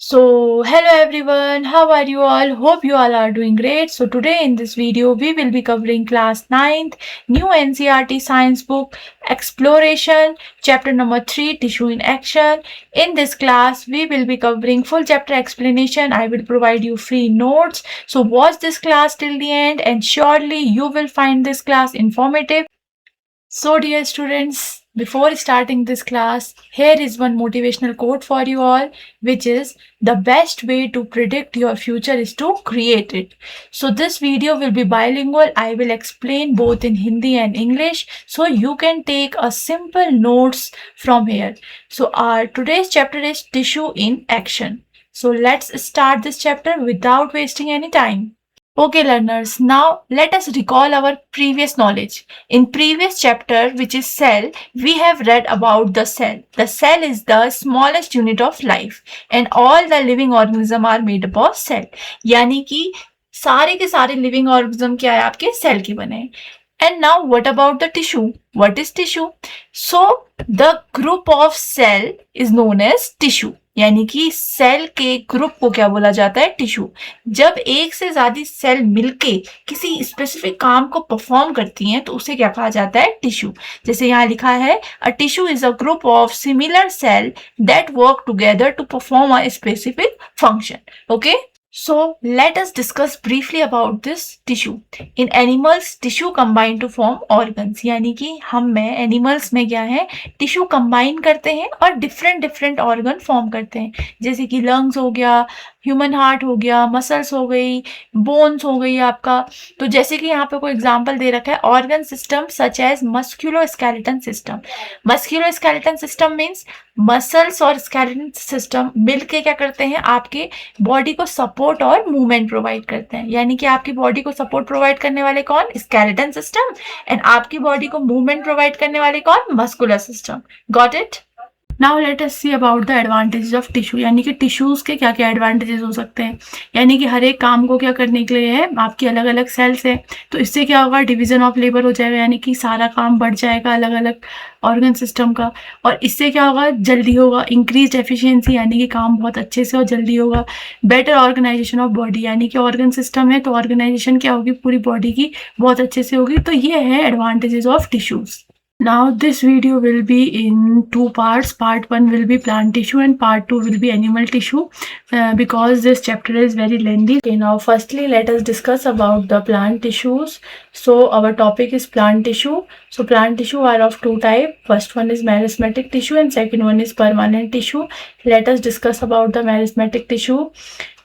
Hello everyone, how are you all? Hope you all are doing great. So today in this video we will be covering class 9th new NCERT science book exploration chapter number 3 tissue in action. In this class we will be covering full chapter explanation. I will provide you free notes. So watch this class till the end and surely you will find this class informative. So dear students, before starting this class, here is one motivational quote for you all, which is the best way to predict your future is to create it. So this video will be bilingual. I will explain both in Hindi and English so you can take a simple notes from here. So our today's chapter is tissue in action. So let's start this chapter without wasting any time. Okay learners, now let us recall our previous knowledge. In previous chapter, which is cell, we have read about the cell. The cell is the smallest unit of life and all the living organism are made up of cell. यानी कि सारे के सारे living organism क्या है आपके cell के बने हैं. And now what about the tissue? What is tissue? So the group of cell is known as tissue. यानी कि सेल के ग्रुप को क्या बोला जाता है? टिश्यू. जब एक से ज्यादा सेल मिलके किसी स्पेसिफिक काम को परफॉर्म करती हैं तो उसे क्या कहा जाता है? टिश्यू. जैसे यहाँ लिखा है a tissue is a group of similar cell that work together to perform a specific function. Okay, so let us discuss briefly about this tissue. In animals, tissue combine to form organs. यानी कि हम में animals में क्या है? Tissue combine करते हैं और डिफरेंट डिफरेंट ऑर्गन फॉर्म करते हैं. जैसे कि लंग्स हो गया, ह्यूमन हार्ट हो गया, मसल्स हो गई, बोन्स हो गई आपका. तो जैसे कि यहाँ पे कोई एग्जांपल दे रखा है organ system such as musculoskeleton system. Musculoskeleton system means muscles और स्केलेटन सिस्टम मिलके क्या करते हैं? आपके बॉडी को सपोर्ट और मूवमेंट प्रोवाइड करते हैं. यानी कि आपकी बॉडी को सपोर्ट प्रोवाइड करने वाले कौन? Skeleton system. एंड आपकी बॉडी को मूवमेंट प्रोवाइड करने वाले कौन? Muscular system. Got it? Now let us see about the advantages of tissue. यानी कि टिश्यूज के क्या क्या एडवांटेजेस हो सकते हैं. यानी कि हर एक काम को क्या करने के लिए है? आपकी अलग अलग सेल्स है तो इससे क्या होगा? डिवीजन ऑफ लेबर हो जाएगा. यानी कि सारा काम बढ़ जाएगा अलग अलग ऑर्गन सिस्टम का. और इससे क्या होगा? जल्दी होगा. इंक्रीज एफिशिएंसी यानी कि काम बहुत अच्छे से और जल्दी होगा. बेटर ऑर्गेनाइजेशन ऑफ बॉडी यानी कि ऑर्गन सिस्टम है तो ऑर्गेनाइजेशन क्या होगी? पूरी बॉडी की बहुत अच्छे से होगी. तो ये है advantages of tissues. Now this video will be in two parts. Part 1 will be plant tissue and part 2 will be animal tissue because this chapter is very lengthy. Okay, now firstly let us discuss about the plant tissues. So our topic is plant tissue. So plant tissue are of two types. First one is meristematic tissue and second one is permanent tissue. Let us discuss about the meristematic tissue.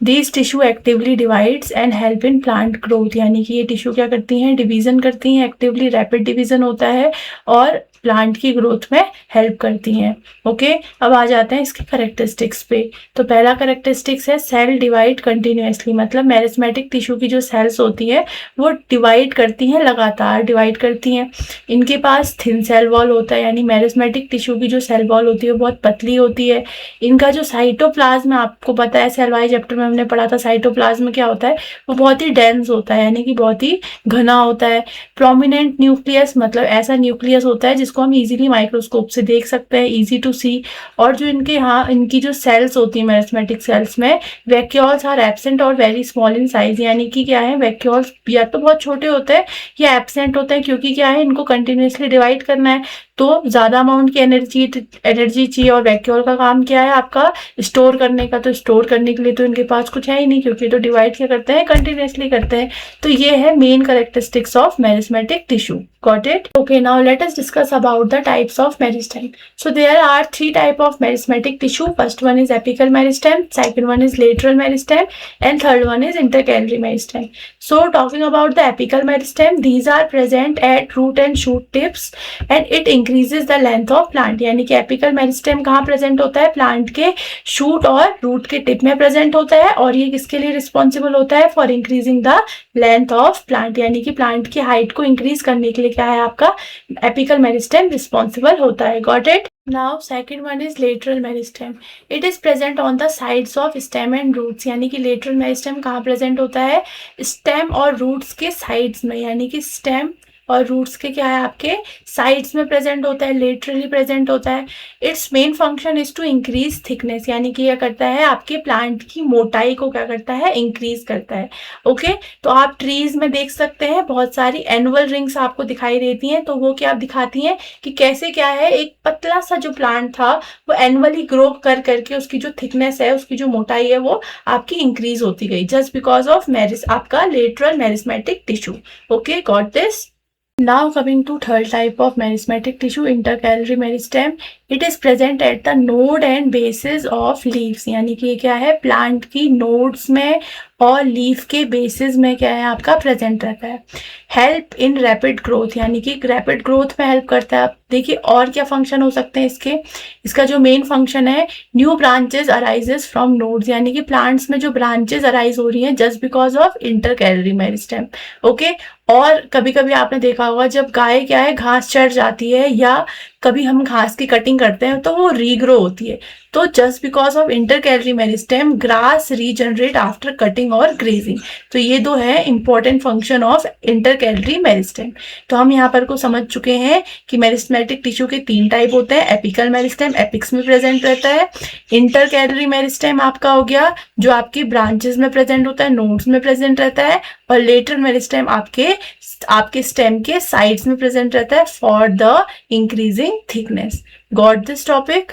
These tissue actively divides and help in plant growth. यानी कि ये tissue क्या करती हैं? Division करती हैं. Actively rapid division होता है और प्लांट की ग्रोथ में हेल्प करती हैं. ओके, अब आ जाते हैं इसके करेक्टरिस्टिक्स पे. तो पहला करेक्टरिस्टिक्स है सेल डिवाइड कंटिन्यूसली. मतलब मेरिस्मेटिक टिश्यू की जो सेल्स होती है वो डिवाइड करती हैं, लगातार डिवाइड करती हैं. इनके पास थिन सेल वॉल होता है. यानी मेरिस्मेटिक टिश्यू की जो सेल वॉल होती है वो बहुत पतली होती है. इनका जो साइटोप्लाज्म आपको पता है सेल वाइज चैप्टर में हमने पढ़ा था. साइटोप्लाज्म क्या होता है? वो बहुत ही डेंस होता है यानी कि बहुत ही घना होता है. प्रोमिनेंट न्यूक्लियस मतलब ऐसा न्यूक्लियस होता है जिसको हम इजीली माइक्रोस्कोप से देख सकते हैं, इजी टू सी. और जो इनके यहाँ इनकी जो सेल्स होती है मेरिस्मेटिक सेल्स में वैक्यूल्स आर एब्सेंट और वेरी स्मॉल इन साइज. यानी कि क्या है? वैक्यूल्स या तो बहुत छोटे होते हैं या एब्सेंट होते हैं क्योंकि क्या है? इनको कंटिन्यूसली डिवाइड करना है तो ज़्यादा अमाउंट की एनर्जी चाहिए. और वैक्यूल का काम क्या है आपका? स्टोर करने का. तो स्टोर करने के लिए तो इनके पास कुछ है ही नहीं क्योंकि तो डिवाइड क्या करते हैं? कंटिन्यूसली करते हैं. तो ये है main characteristics of meristematic tissue. Got it? Okay, now let us discuss about the types of meristem. So there are three type of merismatic tissue. First one is apical meristem, second one is lateral meristem, and third one is intercalary meristem. So talking about the apical meristem, these are present at root and shoot tips, and it increases the length of plant. यानी कि apical meristem कहाँ present होता है? Plant के shoot और root के tip में present होता है. और ये किसके लिए responsible होता है? For increasing the length of plant. यानी कि प्लांट की हाइट को इंक्रीज करने के लिए क्या है आपका? एपिकल मेरिस्टेम रिस्पॉन्सिबल होता है. Got it? Now second one is lateral meristem. It is present on the sides of stem and roots. यानी कि लेटरल मेरिस्टेम कहाँ प्रेजेंट होता है? स्टेम और रूट्स के साइड्स में. यानी कि स्टेम और रूट्स के क्या है आपके साइड्स में प्रेजेंट होता है, लेटरली प्रेजेंट होता है। Its main function is to increase thickness, यानी कि यह करता है आपके प्लांट की मोटाई को क्या करता है, इंक्रीज करता है। ओके, तो आप ट्रीज में देख सकते हैं बहुत सारी एनुअल रिंग्स आपको दिखाई देती हैं, तो वो क्या दिखाती हैं कि कैसे क्या है एक पतला सा जो प्लांट था वो एनुअली ग्रो कर करके उसकी जो थिकनेस है, उसकी जो मोटाई है वो आपकी इंक्रीज होती गई, जस्ट बिकॉज ऑफ आपका lateral meristematic tissue. Okay, got this? Now coming to third type of meristematic tissue, intercalary meristem. It is present at the node and bases of leaves, यानी कि ये क्या है प्लांट की nodes में और leaf के बेसिस में क्या है आपका प्रेजेंट रहता है। हेल्प इन रैपिड ग्रोथ, यानी कि रैपिड ग्रोथ में हेल्प करता है। आप देखिए और क्या फंक्शन हो सकते हैं इसके। इसका जो मेन फंक्शन है, new branches arises from nodes, यानी कि प्लांट्स में जो ब्रांचेस अराइज हो रही हैं just because of intercalary meristem. Okay, और कभी कभी आपने देखा होगा जब गाय क्या है घास चढ़ जाती है या कभी हम घास की कटिंग करते हैं तो वो रीग्रो होती है, तो just because of intercalary meristem grass regenerate after cutting और ग्रेजिंग। तो ये दो है important function of intercalary meristem. तो हम यहाँ पर को समझ चुके हैं कि मेरिस्टेमेटिक टिश्यू के 3 टाइप होते हैं। एपिकल मेरिस्टेम एपिक्स में प्रेजेंट रहता है, इंटरकैलरी मेरिस्टेम आपका हो गया जो आपकी ब्रांचेस में प्रेजेंट होता है, नोड्स में प्रेजेंट रहता है, और लेटरल मेरिस्टेम आपके स्टेम के साइड्स में प्रेजेंट रहता है for the increasing thickness. Got this topic?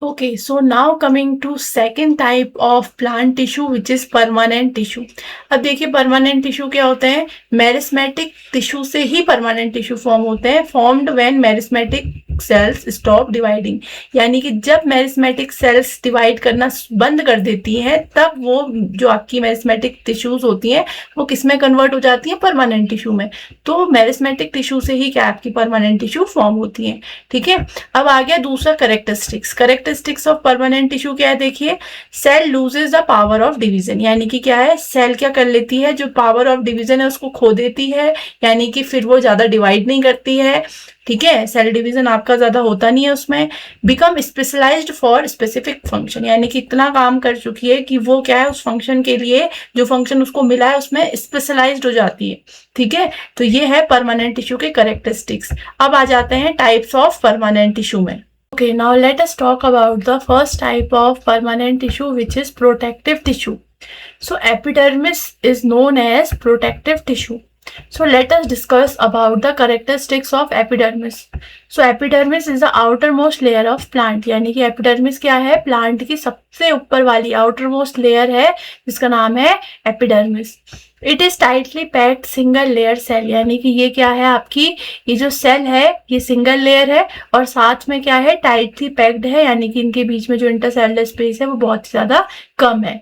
Okay, so now coming to second type of plant tissue which is permanent tissue. अब देखिए permanent tissue क्या होते हैं, मेरिस्मेटिक टिश्यू से ही permanent tissue फॉर्म होते हैं, formed when meristematic cells stop dividing, यानी कि जब मेरिस्मेटिक सेल्स डिवाइड करना बंद कर देती हैं तब वो जो आपकी मेरिस्मेटिक टिश्यूज होती हैं वो किस में कन्वर्ट हो जाती हैं, परमानेंट टिश्यू में। तो मेरिस्मेटिक टिश्यू से ही क्या आपकी परमानेंट टिश्यू फॉर्म होती है। ठीक है, अब आ गया दूसरा कैरेक्टरिस्टिक्स ऑफ परमानेंट टिश्यू क्या है, देखिए cell loses the power of division, यानी कि क्या है सेल क्या कर लेती है, जो पावर ऑफ डिवीजन है उसको खो देती है, यानी कि फिर वो ज्यादा डिवाइड नहीं करती है। ठीक है, सेल डिवीजन आपका ज्यादा होता नहीं है उसमें। Become specialised for specific function, यानी कि इतना काम कर चुकी है कि वो क्या है उस फंक्शन के लिए जो फंक्शन उसको मिला है उसमें स्पेशलाइज्ड हो जाती है। ठीक है, तो ये है परमानेंट टिश्यू के कैरेक्टरिस्टिक्स। अब आ जाते हैं टाइप्स ऑफ परमानेंट टिश्यू में। Okay, now let us talk about the first type of permanent tissue which is protective tissue. So epidermis is known as protective tissue. So let us discuss about the characteristics of epidermis. So epidermis is the outermost layer of plant, यानी कि epidermis क्या है, plant की सबसे ऊपर वाली outermost layer है जिसका नाम है epidermis. It is tightly packed single layer cell, यानी कि ये क्या है आपकी ये जो सेल है ये सिंगल लेयर है और साथ में क्या है टाइटली पैक्ड है, यानी कि इनके बीच में जो इंटरसेलुलर स्पेस है वो बहुत ही ज्यादा कम है।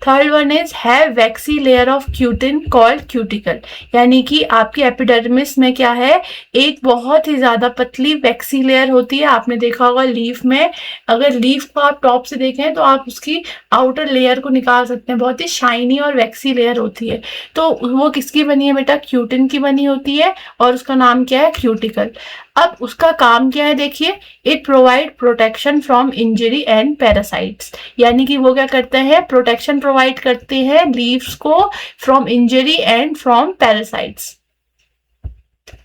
Third one is have waxy layer of cutin called cuticle, यानी कि आपकी एपिडर्मिस में क्या है एक बहुत ही ज्यादा पतली वैक्सी लेयर होती है। आपने देखा होगा लीफ में, अगर लीफ को आप टॉप से देखें तो आप उसकी आउटर लेयर को निकाल सकते हैं, बहुत ही शाइनी और वैक्सी लेयर होती है। तो वो किसकी बनी है बेटा, क्यूटिन की बनी होती है और उसका नाम क्या है क्यूटिकल। अब उसका काम क्या है देखिए, it provide protection from injury and parasites, यानी कि वो क्या करते हैं प्रोटेक्शन प्रोवाइड करते हैं लीव्स को from injury and from parasites.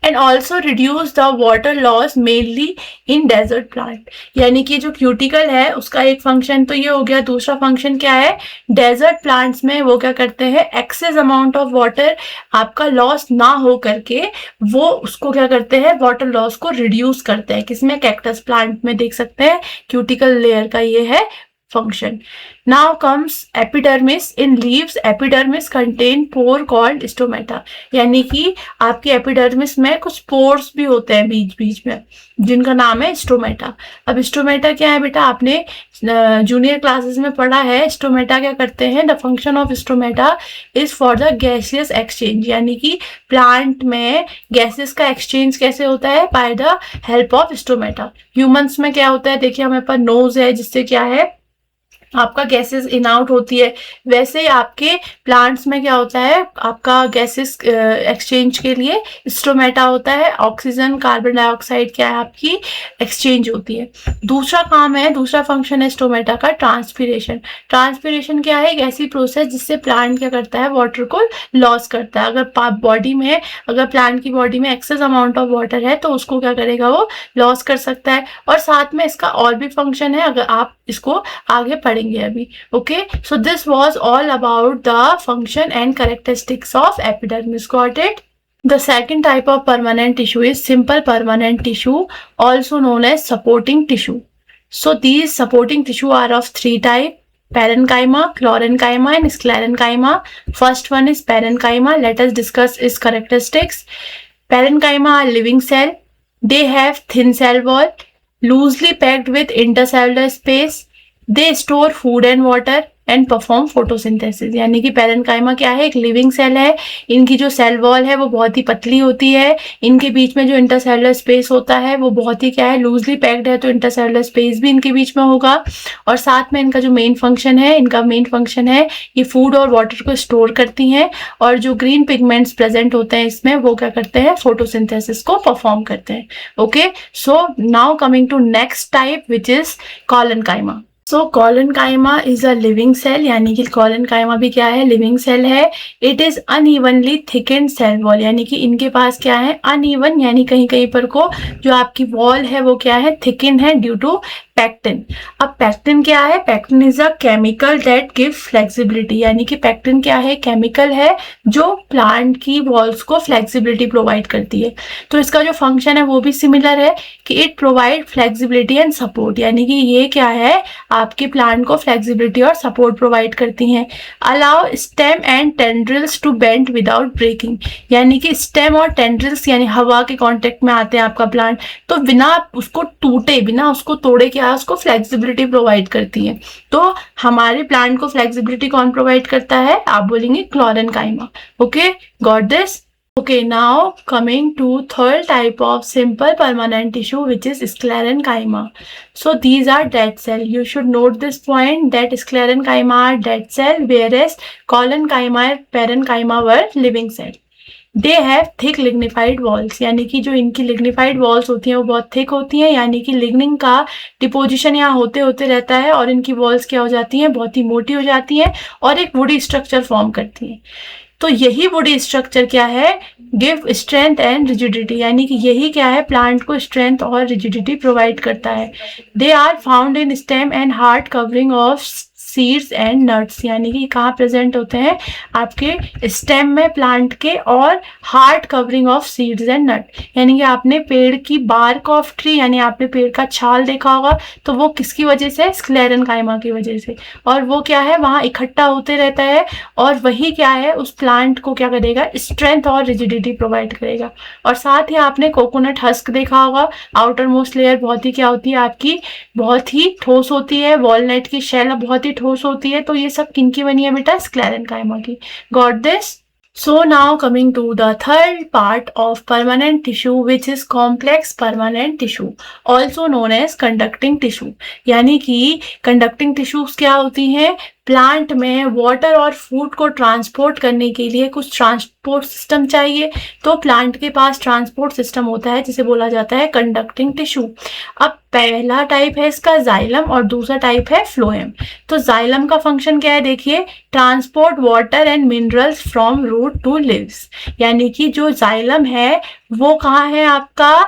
And also reduce the water loss mainly in desert plant, यानी कि जो क्यूटिकल है उसका एक फंक्शन तो ये हो गया, दूसरा फंक्शन क्या है डेजर्ट प्लांट्स में वो क्या करते हैं एक्सेस अमाउंट ऑफ वाटर आपका लॉस ना हो करके वो उसको क्या करते हैं वाटर लॉस को रिड्यूस करते हैं। किसमें, कैक्टस प्लांट में देख सकते हैं क्यूटिकल लेयर का ये है function. Now comes epidermis. In leaves, epidermis contain pore called stomata, यानी कि आपकी एपिडर्मिस में कुछ पोर्स भी होते हैं बीच बीच में जिनका नाम है स्टोमेटा। अब स्टोमेटा क्या है बेटा, आपने जूनियर क्लासेस में पढ़ा है। स्टोमेटा क्या करते हैं, the function of stomata is for the gaseous exchange, यानी कि प्लांट में गैसेस का एक्सचेंज कैसे होता है by the help of stomata. Humans में क्या होता है देखिए, हमें पर नोज है जिससे क्या है आपका गैसेस इन आउट होती है, वैसे ही आपके प्लांट्स में क्या होता है, आपका गैसेस एक्सचेंज के लिए स्टोमेटा होता है, ऑक्सीजन कार्बन डाइऑक्साइड क्या है आपकी एक्सचेंज होती है। दूसरा काम है, दूसरा फंक्शन है स्टोमेटा का ट्रांसपीरेशन। ट्रांसपीरेशन क्या है, एक ऐसी प्रोसेस जिससे प्लांट क्या करता है, वाटर को लॉस करता है। अगर बॉडी में, अगर प्लांट की बॉडी में एक्सेस अमाउंट ऑफ वाटर है तो उसको क्या करेगा, वो लॉस कर सकता है। और साथ में इसका और भी फंक्शन है, अगर आप इसको आगे पढ़ेंगे अभी। Okay, so this was all about the function and characteristics of epidermis. Got it? The second type of permanent tissue is simple permanent tissue, also known as supporting tissue. So these supporting tissue are of three types: parenchyma, chlorenchyma, and sclerenchyma. First one is parenchyma. Let us discuss its characteristics. Parenchyma are living cell. They have thin cell wall, loosely packed with intercellular space. They store food and water and perform photosynthesis. यानी कि parenchyma क्या है, एक living cell है। इनकी जो cell wall है वो बहुत ही पतली होती है। इनके बीच में जो इंटरसेलुलर स्पेस होता है वो बहुत ही क्या है, लूजली पैक्ड है, तो इंटरसेलुलर स्पेस भी इनके बीच में होगा। और साथ में इनका जो मेन फंक्शन है, इनका मेन फंक्शन है ये फूड और वाटर को स्टोर करती हैं, और जो ग्रीन पिगमेंट्स प्रेजेंट होते हैं इसमें वो क्या करते हैं, फोटोसिंथेसिस को परफॉर्म करते हैं। Okay, so now coming to next type which is collenchyma. So collenchyma is a living cell, यानी कि कॉलेनकाइमा भी क्या है, लिविंग सेल है। It is unevenly thickened cell wall, यानी कि इनके पास क्या है, अनइवन, यानी कहीं कहीं पर को जो आपकी वॉल है वो क्या है, थिकेंड है ड्यू टू पैक्टिन। अब पैक्टिन क्या है, pectin is a chemical that give flexibility, यानी कि पैक्टिन क्या है, केमिकल है जो प्लांट की वॉल्स को फ्लेक्सिबिलिटी प्रोवाइड करती है। तो इसका जो फंक्शन है वो भी सिमिलर है कि it provide flexibility and support, यानी कि ये क्या है, आपके प्लांट को फ्लेक्सिबिलिटी और सपोर्ट प्रोवाइड करती हैं। Allow stem and tendrils to bend without breaking, यानी कि स्टेम और टेंड्रिल्स यानी हवा के कांटेक्ट में आते हैं आपका प्लांट, तो बिना उसको टूटे, बिना उसको तोड़े क्या है, उसको फ्लेक्सिबिलिटी प्रोवाइड करती है। तो हमारे प्लांट को फ्लेक्सिबिलिटी कौन प्रोवाइड करता है, आप बोलेंगे chlorenchyma. Okay, got this? Okay, now coming to third type of simple permanent tissue, which is sclerenchyma. So these are dead cell. You should note this point that sclerenchyma are dead cell, whereas collenchyma and parenchyma were living cell. They have thick lignified walls, यानी कि जो इनकी lignified walls होती हैं वो बहुत thick होती हैं, यानी कि lignin का डिपोजिशन यहाँ होते होते रहता है और इनकी walls क्या हो जाती हैं, बहुत ही मोटी हो जाती हैं और एक वुडी स्ट्रक्चर फॉर्म करती हैं। तो यही वुडी स्ट्रक्चर क्या है, गिव स्ट्रेंथ एंड रिजिडिटी, यानी कि यही क्या है, प्लांट को स्ट्रेंथ और रिजिडिटी प्रोवाइड करता है। They are found in stem and hard covering of seeds and nuts, यानी कि कहाँ प्रेजेंट होते हैं, आपके स्टेम में प्लांट के, और hard covering of seeds and nut, यानी कि आपने पेड़ की बार्क ऑफ ट्री, यानी आपने पेड़ का छाल देखा होगा, तो वो किसकी वजह से, स्क्लेरेनकाइमा की वजह से, और वो क्या है वहाँ इकट्ठा होते रहता है, और वही क्या है उस प्लांट को क्या करेगा, स्ट्रेंथ और रिजिडिटी प्रोवाइड करेगा। और साथ ही आपने कोकोनट हस्क देखा होगा, आउटर मोस्ट लेयर बहुत ही क्या होती है आपकी, बहुत ही ठोस होती है, वॉलनट की शेल बहुत ही ठोस होती है, तो ये सब किनकी बनी है बेटा, स्क्लेरेनकाइमा की। Got this? So now coming to the third part of permanent tissue, which is complex permanent tissue, also known as conducting tissue। यानी कि conducting tissues क्या होती हैं, प्लांट में वाटर और फूड को ट्रांसपोर्ट करने के लिए कुछ ट्रांसपोर्ट सिस्टम चाहिए, तो प्लांट के पास ट्रांसपोर्ट सिस्टम होता है जिसे बोला जाता है कंडक्टिंग टिश्यू। अब पहला टाइप है इसका जाइलम और दूसरा टाइप है फ्लोएम। तो जाइलम का फंक्शन क्या है, देखिए, transport water and minerals from root to leaves, यानी कि जो जाइलम है वो कहाँ है आपका,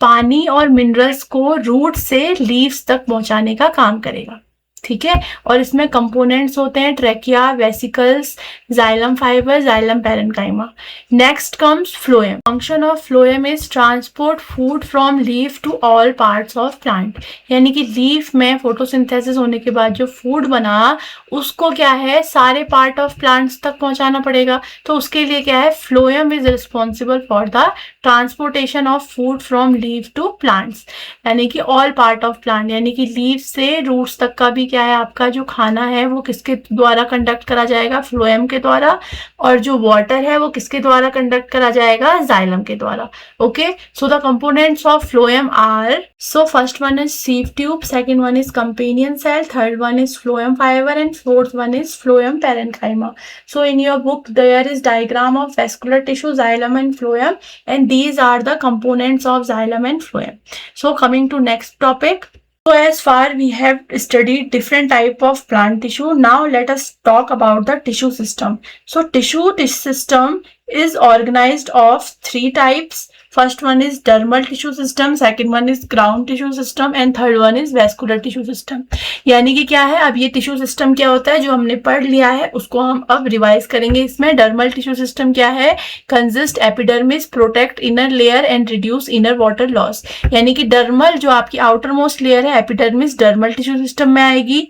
पानी और मिनरल्स को रूट से लीव्स तक पहुंचाने का काम करेगा। ठीक है, और इसमें कंपोनेंट्स होते हैं trachea, vesicles, xylem fibre, xylem parenchyma. Next comes phloem. Function of phloem is transport food from leaf to all parts of plant, यानी कि लीफ में फोटोसिंथेसिस होने के बाद जो फूड बना उसको क्या है, सारे पार्ट ऑफ प्लांट्स तक पहुंचाना पड़ेगा। तो उसके लिए क्या है, phloem is responsible for the transportation of food from leaf to plants, यानी कि ऑल पार्ट ऑफ प्लांट, यानी कि लीफ से रूट्स तक का भी क्या क्या है, आपका जो खाना है वो किसके द्वारा कंडक्ट करा जाएगा, फ्लोएम के द्वारा, और जो वाटर है वो किसके द्वारा कंडक्ट करा जाएगा, जाइलम के द्वारा. Okay, so the components of phloem are, so first one is sieve tube, second one is companion cell, third one is phloem fiber, and fourth one is phloem parenchyma. So in your book there is diagram of vascular tissue, xylem and phloem, and these are the components of xylem and phloem. So coming to next topic. So as far we have studied different type of plant tissue, now let us talk about the tissue system. So tissue system is organized of three types. First one is dermal tissue system, second one is ground tissue system, and third one is vascular tissue system. यानी कि क्या है, अब ये tissue system क्या होता है जो हमने पढ़ लिया है उसको हम अब रिवाइज करेंगे. इसमें डर्मल टिश्यू सिस्टम क्या है, consist epidermis, protect inner layer and reduce inner water loss. यानी कि डर्मल जो आपकी आउटर मोस्ट लेयर है एपिडर्मिस, डर्मल टिश्यू सिस्टम में आएगी.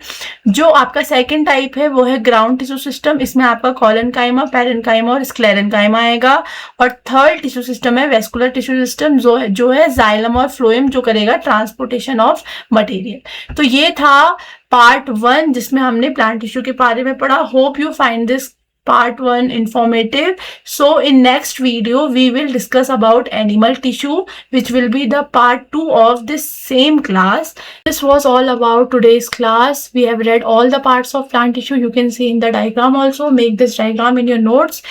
जो आपका सेकेंड टाइप है वो है ग्राउंड टिश्यू सिस्टम, इसमें आपका कॉलनकाइमा, पैरेन्काइमा और स्क्लेरेन्काइमा आएगा. और थर्ड टिश्यू सिस्टम है वेस्कुलर टिश्यू सिस्टम, जो है जाइलम और फ्लोएम, जो करेगा ट्रांसपोर्टेशन ऑफ मटेरियल. तो ये था पार्ट 1 जिसमें हमने प्लांट टिश्यू के बारे में पढ़ा. Hope you find this part 1 informative. So in next video we will discuss about animal tissue, which will be the part 2 of this same class. This was all about today's class. We have read all the parts of plant tissue. You can see in the diagram also. Make this diagram in your notes.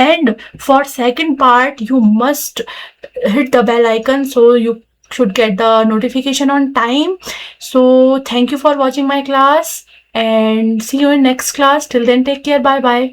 And for second part you must hit the bell icon so you should get the notification on time. So thank you for watching my class and see you in next class. Till then, take care. Bye bye.